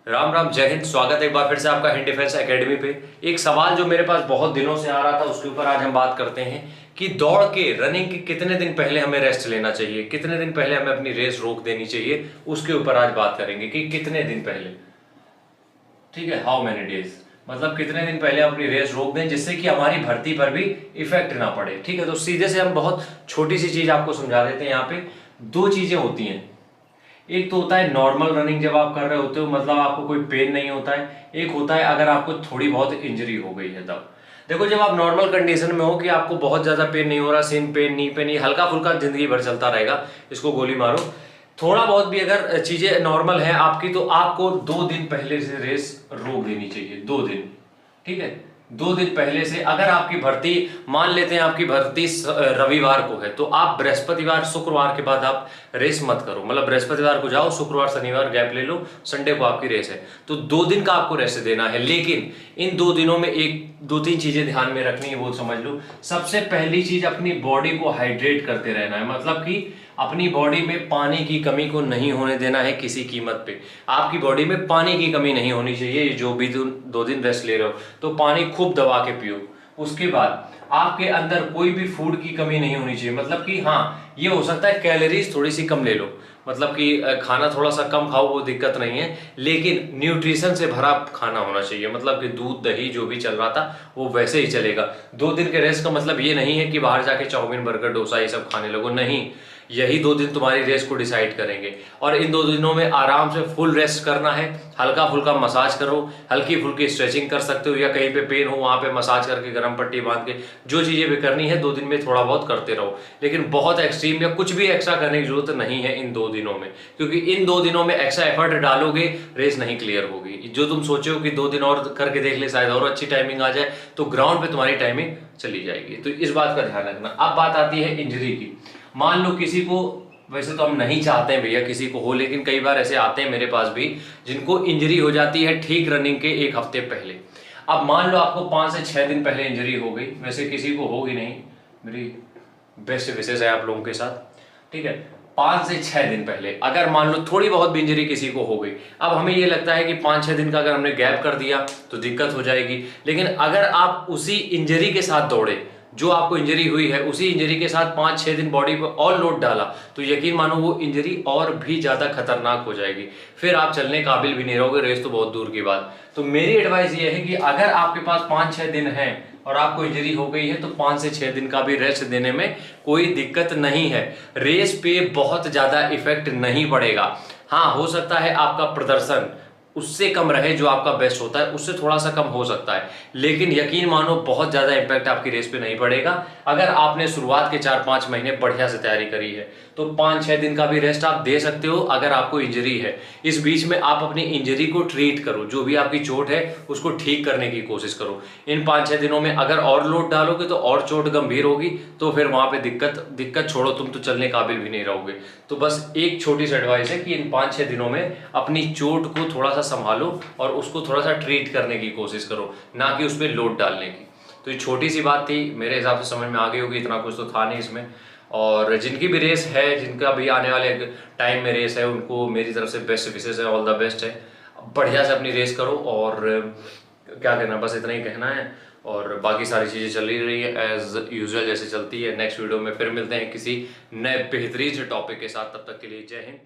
राम राम, जय हिंद। स्वागत है एक बार फिर से आपका हिंद डिफेंस एकेडमी पे। एक सवाल जो मेरे पास बहुत दिनों से आ रहा था उसके ऊपर आज हम बात करते हैं कि दौड़ के रनिंग के कितने दिन पहले हमें रेस्ट लेना चाहिए, कितने दिन पहले हमें अपनी रेस रोक देनी चाहिए, उसके ऊपर आज बात करेंगे कि कितने दिन पहले। ठीक है, हाउ मेनी डेज, मतलब कितने दिन पहले अपनी रेस रोक दें जिससे कि हमारी भर्ती पर भी इफेक्ट ना पड़े। ठीक है, तो सीधे से हम बहुत छोटी सी चीज आपको समझा देते हैं। यहाँ पे दो चीजें होती हैं। एक तो होता है नॉर्मल रनिंग, जब आप कर रहे होते हो मतलब आपको कोई पेन नहीं होता है। एक होता है अगर आपको थोड़ी बहुत इंजरी हो गई है तब। देखो, जब आप नॉर्मल कंडीशन में हो कि आपको बहुत ज्यादा पेन नहीं हो रहा, सिन पेन, नी पेन, हल्का फुल्का जिंदगी भर चलता रहेगा, इसको गोली मारो। थोड़ा बहुत भी अगर चीजें नॉर्मल है आपकी तो आपको 2 दिन पहले से रेस रोक देनी चाहिए। 2 दिन, ठीक है। 2 दिन पहले से अगर आपकी भर्ती, मान लेते हैं आपकी भर्ती रविवार को है, तो आप बृहस्पतिवार शुक्रवार के बाद आप रेस मत करो। मतलब बृहस्पतिवार को जाओ, शुक्रवार शनिवार गैप ले लो, संडे को आपकी रेस है, तो 2 दिन का आपको रेस्ट देना है। लेकिन इन 2 दिनों में एक दो तीन चीजें ध्यान में रखनी है, वो समझ लो। सबसे पहली चीज, अपनी बॉडी को हाइड्रेट करते रहना है। मतलब कि अपनी बॉडी में पानी की कमी को नहीं होने देना है किसी कीमत पे। आपकी बॉडी में पानी की कमी नहीं होनी चाहिए। जो भी 2 दिन रेस्ट ले रहे हो तो पानी खूब दबा के पियो। उसके बाद आपके अंदर कोई भी फूड की कमी नहीं होनी चाहिए। मतलब कि हाँ, ये हो सकता है कैलोरीज थोड़ी सी कम ले लो, मतलब कि खाना थोड़ा सा कम खाओ, वो दिक्कत नहीं है, लेकिन न्यूट्रिशन से भरा खाना होना चाहिए। मतलब कि दूध दही जो भी चल रहा था वो वैसे ही चलेगा। 2 दिन के रेस्ट का मतलब ये नहीं है कि बाहर जाके चाउमीन बर्गर डोसा ये सब खाने लगो, नहीं। यही 2 दिन तुम्हारी रेस को डिसाइड करेंगे। और इन 2 दिनों में आराम से फुल रेस्ट करना है। हल्का फुल्का मसाज करो, हल्की फुल्की स्ट्रेचिंग कर सकते हो, या कहीं पे पेन हो वहां पे मसाज करके गर्म पट्टी बांध के जो चीजें भी करनी है 2 दिन में थोड़ा बहुत करते रहो। लेकिन बहुत एक्सट्रीम या कुछ भी एक्स्ट्रा करने की जरूरत नहीं है इन 2 दिनों में, क्योंकि इन 2 दिनों में एक्स्ट्रा एफर्ट डालोगे रेस नहीं क्लियर होगी। जो तुम सोचो कि 2 दिन और करके देख ले शायद और अच्छी टाइमिंग आ जाए, तो ग्राउंड पे तुम्हारी टाइमिंग चली जाएगी। तो इस बात का ध्यान रखना। अब बात आती है इंजरी की। मान लो किसी को, वैसे तो हम नहीं चाहते हैं भैया किसी को हो, लेकिन कई बार ऐसे आते हैं मेरे पास भी जिनको इंजरी हो जाती है ठीक रनिंग के 1 हफ्ते पहले। अब मान लो आपको 5 से 6 दिन पहले इंजरी हो गई, वैसे किसी को होगी नहीं, मेरी बेस्ट विशेष है आप लोगों के साथ, ठीक है। 5 से 6 दिन पहले अगर मान लो थोड़ी बहुत भी इंजरी किसी को हो गई, अब हमें ये लगता है कि 5-6 दिन का अगर हमने गैप कर दिया तो दिक्कत हो जाएगी। लेकिन अगर आप उसी इंजरी के साथ दौड़े, जो आपको इंजरी हुई है उसी इंजरी के साथ 5-6 दिन बॉडी पर और लोड डाला, तो यकीन मानो वो इंजरी और भी ज्यादा खतरनाक हो जाएगी। फिर आप चलने काबिल भी नहीं रहोगे, रेस तो बहुत दूर की बात। तो मेरी एडवाइस ये है कि अगर आपके पास 5-6 दिन है और आपको इंजरी हो गई है तो 5 से 6 दिन का भी रेस्ट देने में कोई दिक्कत नहीं है। रेस पे बहुत ज्यादा इफेक्ट नहीं पड़ेगा। हाँ, हो सकता है आपका प्रदर्शन उससे कम रहे, जो आपका बेस्ट होता है उससे थोड़ा सा कम हो सकता है, लेकिन यकीन मानो बहुत ज्यादा इंपैक्ट आपकी रेस पे नहीं पड़ेगा। अगर आपने शुरुआत के 4-5 महीने बढ़िया से तैयारी करी है तो 5-6 दिन का भी रेस्ट आप दे सकते हो अगर आपको इंजरी है। इस बीच में आप अपनी इंजरी को ट्रीट करो, जो भी आपकी चोट है उसको ठीक करने की कोशिश करो। इन 5-6 दिनों में अगर और लोड डालोगे तो और चोट गंभीर होगी, तो फिर वहां पे दिक्कत छोड़ो, तुम तो चलने काबिल भी नहीं रहोगे। तो बस एक छोटी सी एडवाइस है कि इन 5-6 दिनों में अपनी चोट को थोड़ा सा संभालो और उसको थोड़ा सा ट्रीट करने की कोशिश करो, ना कि उस पर लोड डालने की। तो ये छोटी सी बात थी, मेरे हिसाब से समझ में आ गई होगी, इतना कुछ तो था नहीं इसमें। और जिनकी भी रेस है, जिनका भी आने वाले टाइम में रेस है, उनको मेरी तरफ से बेस्ट विशेष है, ऑल द बेस्ट है। बढ़िया से अपनी रेस करो, और क्या कहना, बस इतना ही कहना है। और बाकी सारी चीज़ें चल ही रही है एज यूजुअल जैसे चलती है। नेक्स्ट वीडियो में फिर मिलते हैं किसी नए बेहतरीन से टॉपिक के साथ। तब तक के लिए जय हिंद।